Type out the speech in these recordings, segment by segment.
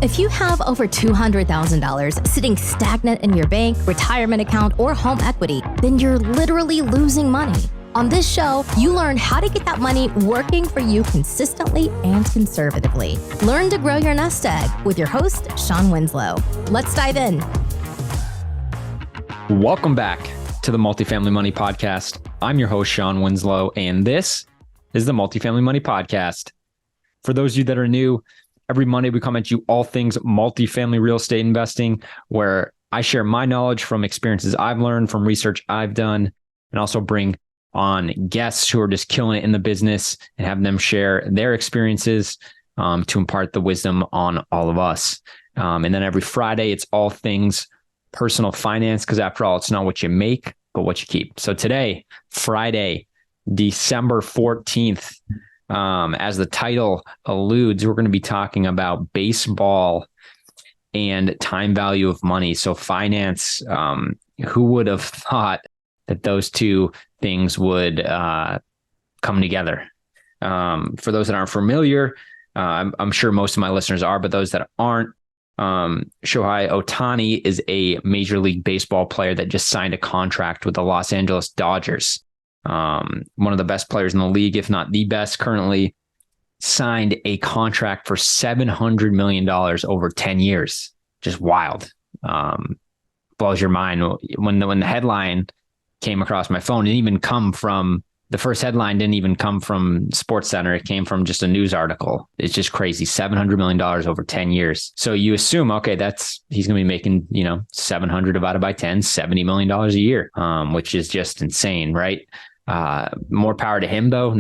If you have over $200,000 sitting stagnant in your bank, retirement account, or home equity, then you're literally losing money. On this show, you learn how to get that money working for you consistently and conservatively. Learn to grow your nest egg with your host, Shawn Winslow. Let's dive in. Welcome back to the Multifamily Money Podcast. I'm your host, Shawn Winslow, and this is the Multifamily Money Podcast. For those of you that are new, every Monday we come at you all things multifamily real estate investing, where I share my knowledge from experiences I've learned, from research I've done, and also bring on guests who are just killing it in the business and have them share their experiences to impart the wisdom on all of us. And then every Friday, it's all things personal finance, because after all, it's not what you make, but what you keep. So today, Friday, December 14th, as the title alludes, we're going to be talking about baseball and time value of money. So finance, who would have thought that those two things would come together? For those that aren't familiar, I'm sure most of my listeners are, but those that aren't, Shohei Ohtani is a Major League Baseball player that just signed a contract with the Los Angeles Dodgers. One of the best players in the league, if not the best currently, signed a contract for $700 million over 10 years. Just wild. Blows your mind. When the headline came across my phone, the first headline didn't even come from SportsCenter. It came from just a news article. It's just crazy. $700 million over 10 years. So you assume, okay, he's going to be making, 700 divided by 10, $70 million a year, which is just insane, right? More power to him though.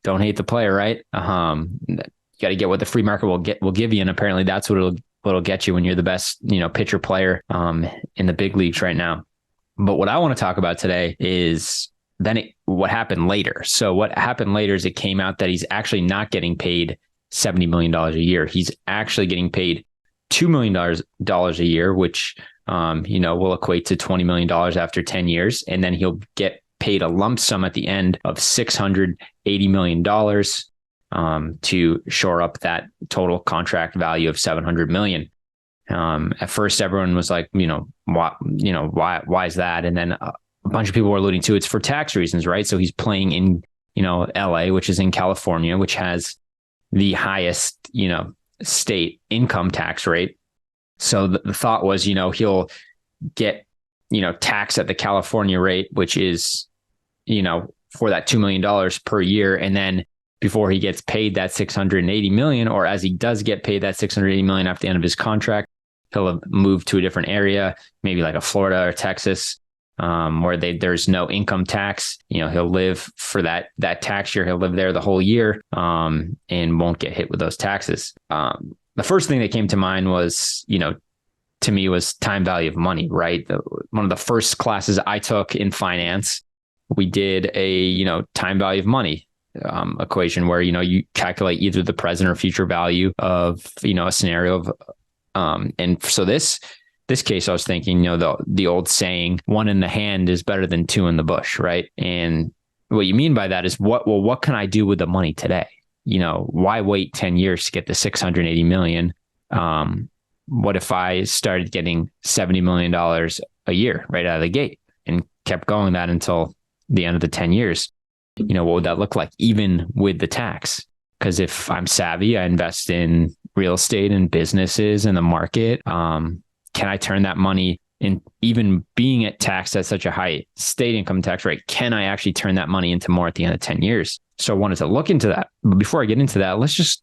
Don't hate the player, right? You got to get what the free market will give you. And apparently that's what'll get you when you're the best, pitcher player, in the big leagues right now. But what I want to talk about today is what happened later. So what happened later is it came out that he's actually not getting paid $70 million a year. He's actually getting paid $2 million a year, which, will equate to $20 million after 10 years. And then he'll get paid a lump sum at the end of $680 million to shore up that total contract value of $700 million. At first, everyone was like, why is that? And then a bunch of people were alluding to it's for tax reasons, right? So he's playing in, LA, which is in California, which has the highest, state income tax rate. So the thought was, he'll get, taxed at the California rate, which is, for that $2 million per year. And then before he gets paid that $680 million, or as he does get paid that $680 million at the end of his contract, he'll have moved to a different area, maybe like a Florida or Texas, where there's no income tax. He'll live for that tax year. He'll live there the whole year, and won't get hit with those taxes. The first thing that came to mind was, to me, was time value of money, right? One of the first classes I took in finance, we did a, time value of money equation where, you calculate either the present or future value of, a scenario of, and so this case, I was thinking, the old saying, one in the hand is better than two in the bush, right? And what you mean by that is what can I do with the money today? Why wait 10 years to get the $680 million? What if I started getting $70 million a year right out of the gate and kept going that until the end of the 10 years? What would that look like, even with the tax? Because if I'm savvy, I invest in real estate and businesses and the market. Can I turn that money in, even being at taxed at such a high state income tax rate? Can I actually turn that money into more at the end of 10 years? So I wanted to look into that. But before I get into that, let's just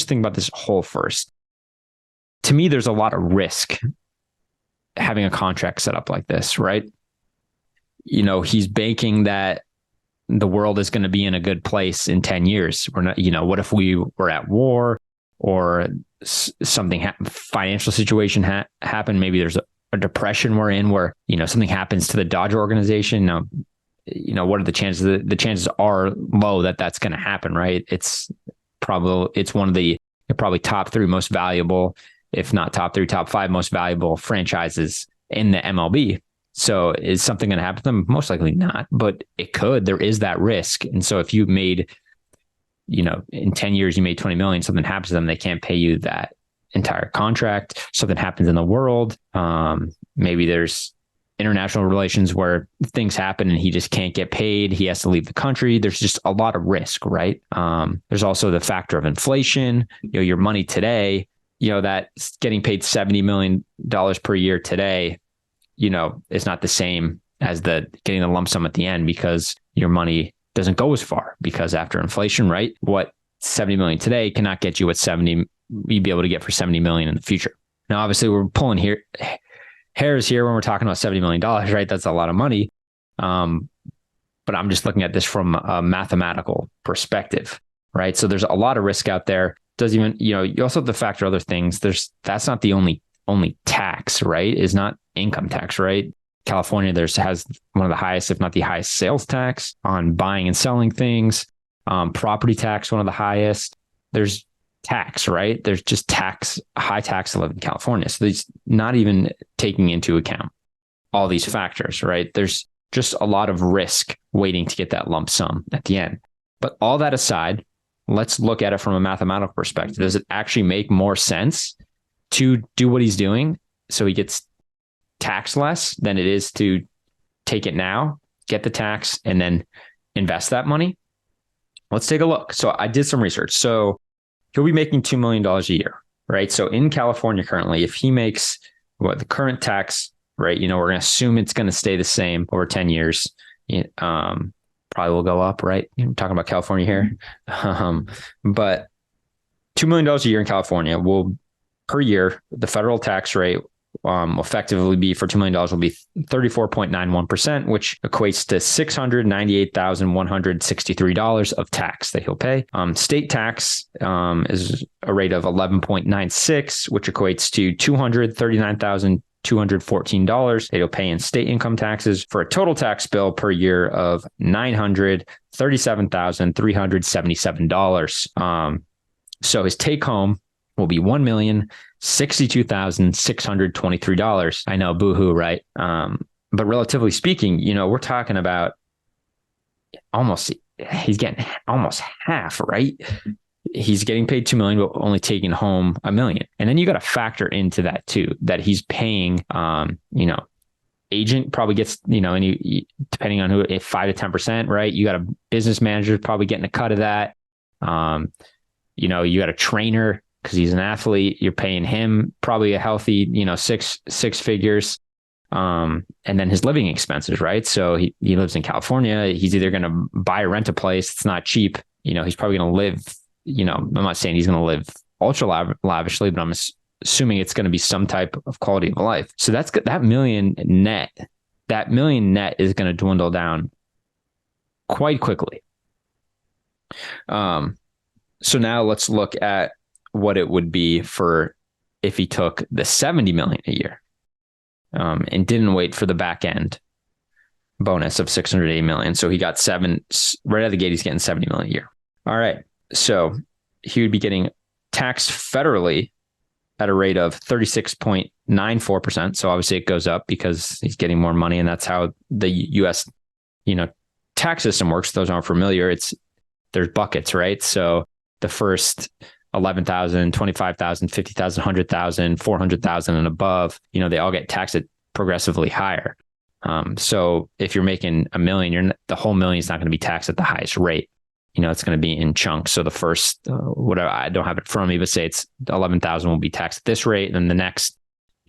think about this whole first. To me, there's a lot of risk having a contract set up like this, right? He's banking that the world is going to be in a good place in 10 years. We're not, what if we were at war or something, financial situation happened? Maybe there's a depression we're in where, something happens to the Dodger organization. Now, what are the chances? The chances are low that that's going to happen, right? It's one of the probably top three most valuable, if not top three, top five most valuable franchises in the MLB. So is something going to happen to them? Most likely not, but it could. There is that risk. And so if you made, in 10 years, you made 20 million, something happens to them, they can't pay you that entire contract. Something happens in the world. Maybe there's international relations where things happen and he just can't get paid. He has to leave the country. There's just a lot of risk, right? There's also the factor of inflation. Your money today, that's getting paid $70 million per year today, is not the same as getting the lump sum at the end, because your money doesn't go as far, because after inflation, right? What 70 million today cannot get you what you'd be able to get for 70 million in the future. Now, obviously we're pulling hairs here when we're talking about $70 million, right? That's a lot of money. But I'm just looking at this from a mathematical perspective, right? So there's a lot of risk out there. Doesn't even, you also have to factor other things. That's not the only tax, right? Is not income tax, right? California has one of the highest, if not the highest, sales tax on buying and selling things. Property tax, one of the highest. There's tax, right? There's just high tax to live in California. So it's not even taking into account all these factors, right? There's just a lot of risk waiting to get that lump sum at the end. But all that aside, let's look at it from a mathematical perspective. Does it actually make more sense to do what he's doing so he gets taxed less than it is to take it now, get the tax, and then invest that money? Let's take a look. So I did some research. So he'll be making $2 million a year, right? So in California currently, if he makes the current tax, right, we're going to assume it's going to stay the same over 10 years. Probably will go up, right? I'm talking about California here. But $2 million a year in California per year, the federal tax rate effectively be for $2 million will be 34.91%, which equates to $698,163 of tax that he'll pay. State tax is a rate of 11.96, which equates to $239,214 that he'll pay in state income taxes, for a total tax bill per year of $937,377. So his take home will be $1,062,623. I know, boohoo, right? But relatively speaking, we're talking about he's getting almost half, right? He's getting paid $2 million, but only taking home $1 million. And then you got to factor into that too, that he's paying, agent probably gets, depending on who, 5 to 10%, right? You got a business manager probably getting a cut of that. You got a trainer, because he's an athlete, you're paying him probably a healthy, six figures. And then his living expenses, right? So he lives in California. He's either going to buy or rent a place. It's not cheap. He's probably going to live, I'm not saying he's going to live ultra lavishly, but I'm assuming it's going to be some type of quality of life. So that's that $1 million net. That $1 million net is going to dwindle down quite quickly. So now let's look at what it would be for if he took the 70 million a year, and didn't wait for the back end bonus of 680 million. So he got right out of the gate, he's getting 70 million a year. All right. So he would be getting taxed federally at a rate of 36.94%. So obviously it goes up because he's getting more money, and that's how the US, tax system works. Those aren't familiar. There's buckets, right? So the first 11,000, 25,000, 50,000, 100,000, 400,000 and above, they all get taxed at progressively higher. So if you're making $1 million, the whole $1 million is not going to be taxed at the highest rate. It's going to be in chunks. So the first, whatever, I don't have it in front of me, but say it's 11,000 will be taxed at this rate. And then the next,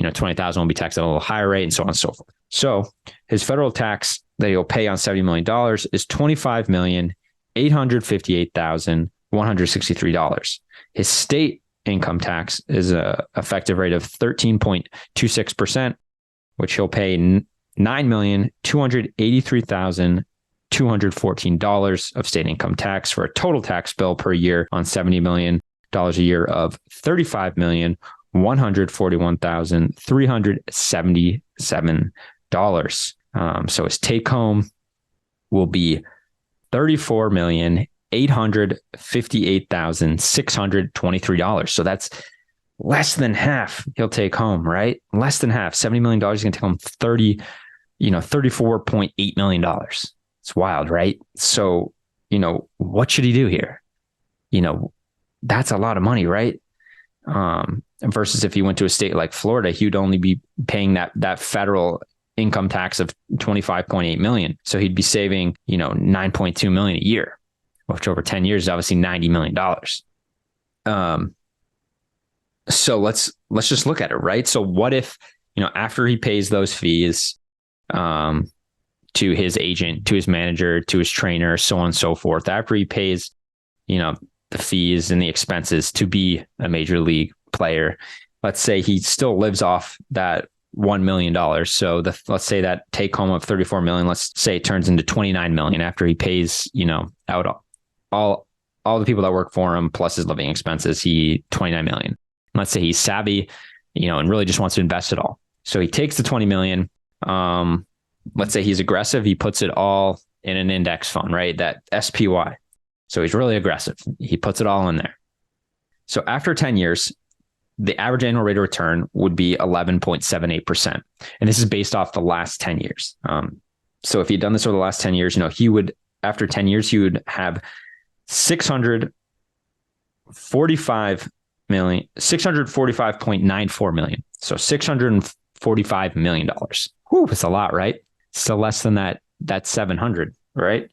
20,000 will be taxed at a little higher rate, and so on and so forth. So his federal tax that he'll pay on $70 million is $25,858,163. His state income tax is a effective rate of 13.26%, which he'll pay $9,283,214 of state income tax, for a total tax bill per year on $70 million a year of $35,141,377. So his take home will be $34,858,623. So that's less than half he'll take home, right? Less than half. $70 million, he's going to take home $34.8 million. It's wild, right? So, what should he do here? That's a lot of money, right? Versus if he went to a state like Florida, he would only be paying that federal income tax of 25.8 million. So he'd be saving, 9.2 million a year, which over 10 years is obviously $90 million. So let's just look at it, right? So what if, after he pays those fees, to his agent, to his manager, to his trainer, so on and so forth, after he pays, the fees and the expenses to be a major league player, let's say he still lives off that $1 million. So let's say that take home of 34 million, let's say it turns into 29 million after he pays, out all the people that work for him plus his living expenses, 29 million. Let's say he's savvy, and really just wants to invest it all. So he takes the 20 million. Let's say he's aggressive. He puts it all in an index fund, right? That SPY. So he's really aggressive. He puts it all in there. So after 10 years, the average annual rate of return would be 11.78%. And this is based off the last 10 years. So if he'd done this over the last 10 years, he would, after 10 years, he would have $645.94 million. So $645 million. Whew, it's a lot, right? Still less than that 700, right?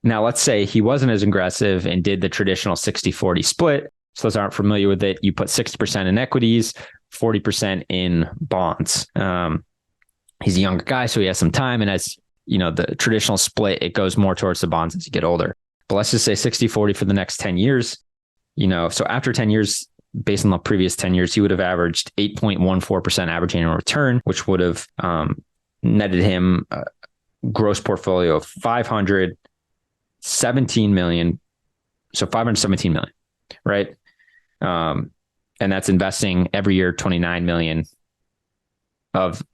Now let's say he wasn't as aggressive and did the traditional 60-40 split. So those aren't familiar with it. You put 60% in equities, 40% in bonds. He's a younger guy, so he has some time. And as the traditional split, it goes more towards the bonds as you get older. But let's just say 60-40 for the next 10 years. So after 10 years, based on the previous 10 years, he would have averaged 8.14% average annual return, which would have netted him a gross portfolio of 517 million. So 517 million, right? And that's investing every year 29 million of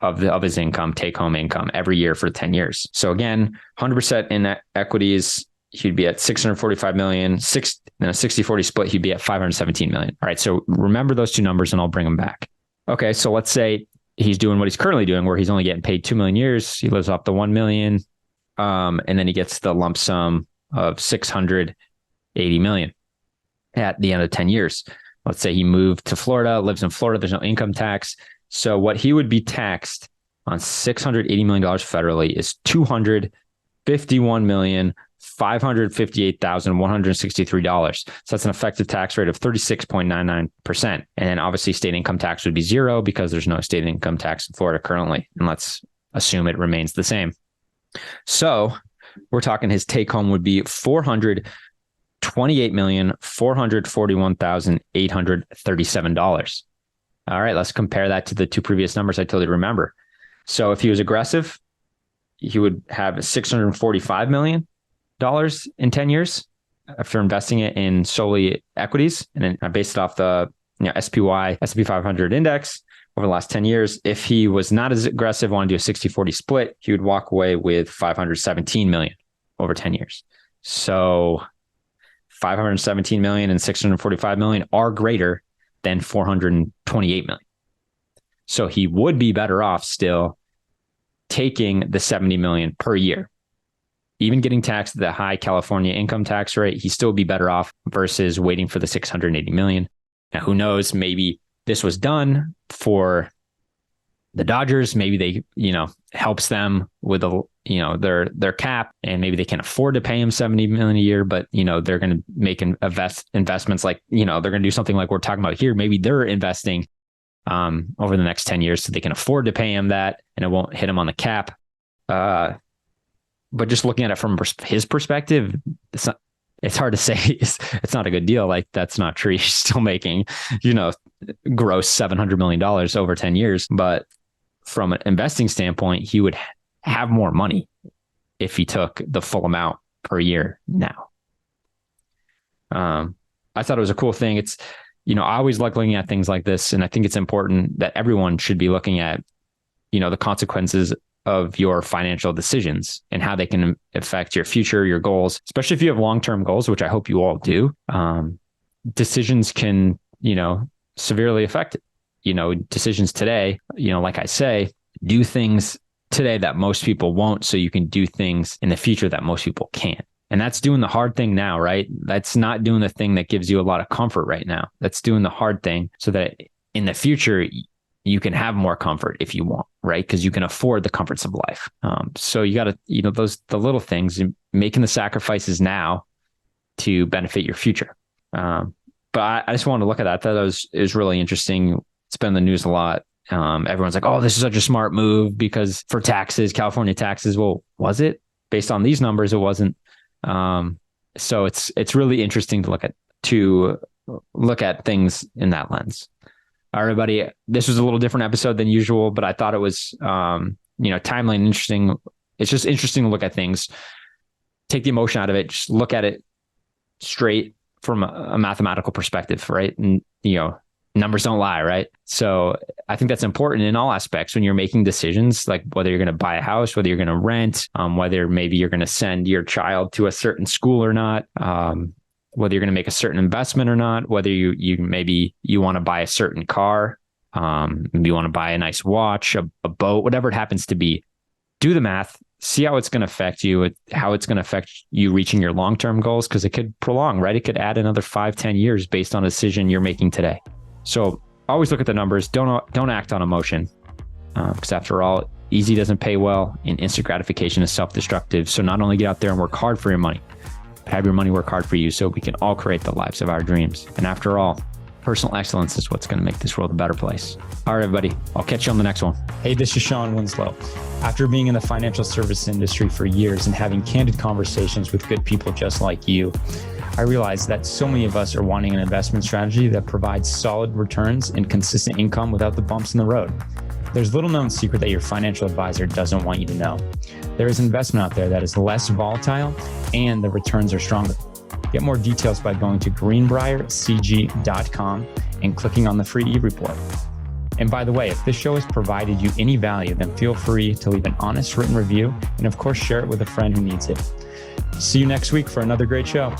his income, take home income every year for 10 years. So again, 100% in equities, he'd be at 645 million. 60-40 split, he'd be at 517 million. All right. So remember those two numbers and I'll bring them back. Okay. So let's say he's doing what he's currently doing, where he's only getting paid 2 million years. He lives off the 1 million. And then he gets the lump sum of 680 million at the end of 10 years. Let's say he moved to Florida, lives in Florida. There's no income tax. So what he would be taxed on $680 million federally is $251,558,163. So that's an effective tax rate of 36.99%. And then obviously state income tax would be zero because there's no state income tax in Florida currently. And let's assume it remains the same. So we're talking his take home would be $428,441,837. All right, let's compare that to the two previous numbers I told you to remember. So if he was aggressive, he would have $645 million in 10 years after investing it in solely equities. And then I based it off the SPY, S&P 500 index over the last 10 years. If he was not as aggressive, wanted to do a 60-40 split, he would walk away with 517 million over 10 years. So 517 million and 645 million are greater than 428 million. So he would be better off still taking the 70 million per year. Even getting taxed at the high California income tax rate, he still be better off versus waiting for the 680 million. Now, who knows, maybe this was done for the Dodgers. Maybe they, helps them with their cap, and maybe they can afford to pay him 70 million a year, but they're going to make investments like, they're going to do something like we're talking about here. Maybe they're investing over the next 10 years so they can afford to pay him that and it won't hit him on the cap. But just looking at it from his perspective, it's hard to say it's not a good deal. Like, that's not true. He's still making, gross $700 million over 10 years. But from an investing standpoint, he would have more money if he took the full amount per year now. I thought it was a cool thing. It's, I always like looking at things like this. And I think it's important that everyone should be looking at, the consequences of your financial decisions and how they can affect your future, your goals, especially if you have long-term goals, which I hope you all do. Decisions can, severely affect it. Decisions today, like I say, do things today that most people won't, so you can do things in the future that most people can't. And that's doing the hard thing now, right? That's not doing the thing that gives you a lot of comfort right now. That's doing the hard thing so that in the future, you can have more comfort if you want, right? Because you can afford the comforts of life. So you got to, the little things, making the sacrifices now to benefit your future. But I just wanted to look at that. I thought it was really interesting. It's been in the news a lot. Everyone's like, oh, this is such a smart move because for taxes, California taxes. Well, was it? Based on these numbers, it wasn't. So it's really interesting to look at things in that lens. All right, everybody, this was a little different episode than usual, but I thought it was, timely and interesting. It's just interesting to look at things, take the emotion out of it, just look at it straight from a mathematical perspective, right? And, numbers don't lie, right? So I think that's important in all aspects when you're making decisions, like whether you're going to buy a house, whether you're going to rent, whether maybe you're going to send your child to a certain school or not, whether you're going to make a certain investment or not, whether you want to buy a certain car, maybe you want to buy a nice watch, a boat, whatever it happens to be. Do the math, see how it's going to affect you, how it's going to affect you reaching your long-term goals, because it could prolong, right? It could add another 5-10 years based on a decision you're making today. So always look at the numbers. Don't act on emotion, because after all, easy doesn't pay well, and instant gratification is self-destructive. So not only get out there and work hard for your money, but have your money work hard for you so we can all create the lives of our dreams. And after all, personal excellence is what's going to make this world a better place. All right, everybody. I'll catch you on the next one. Hey, this is Shawn Winslow. After being in the financial service industry for years and having candid conversations with good people just like you, I realized that so many of us are wanting an investment strategy that provides solid returns and consistent income without the bumps in the road. There's little known secret that your financial advisor doesn't want you to know. There is investment out there that is less volatile and the returns are stronger. Get more details by going to greenbriercg.com and clicking on the free e-report. And by the way, if this show has provided you any value, then feel free to leave an honest written review and of course share it with a friend who needs it. See you next week for another great show.